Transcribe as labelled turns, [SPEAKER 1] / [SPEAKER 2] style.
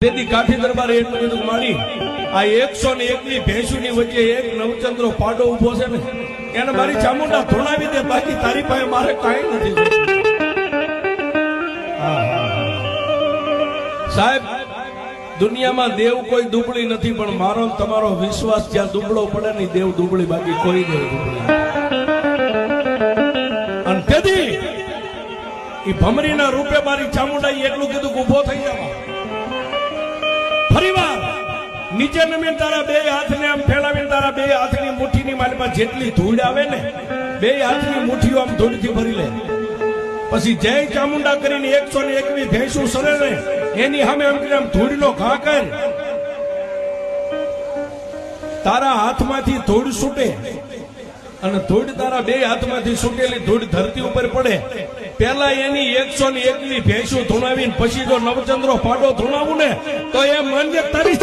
[SPEAKER 1] તેથી કાઠી દરબારે એટલું બધું માની આ 101ની ભેંસુની વચ્ચે એક નવચંદ્રો પાડો ઉભો છે ને એને મારી ચામુંડા ધોણાવી દે, બાકી તારી પાસે મારે કાંઈ નથી. સાહેબ, દુનિયામાં દેવ કોઈ દુબળી નથી, પણ મારો તમારો વિશ્વાસ જ્યાં દુબળો પડે ને દેવ દુબળી, બાકી કોઈ દેવ દુબળી. અને તેથી એ ભમરીના રૂપે મારી ચામુંડા એટલું કીધું કે ઉભો થઈ જવા. ફરીવાર નીચે નમીને તારા બે હાથને આમ ફેલાવીને તારા બે હાથની મુઠ્ઠીની માલમાં જેટલી ધૂળ આવે ને બે હાથની મુઠ્ઠીઓ આમ ધૂળથી ભરી લે. પછી જય ચામુંડા કરીને 101 ભેંસું સરે ને એની સામે આમ કરીને આમ ધૂળનો ઘા કર. તારા હાથમાંથી ધૂળ છૂટે અને ધૂળ તારા બે હાથમાંથી છૂટેલી ધૂળ ધરતી ઉપર પડે. પેલા એની 101 ભેંસું ધૂણાવીને પછી જો નવચંદ્રો પાડો ધૂણાવું ને તો એ મન તારી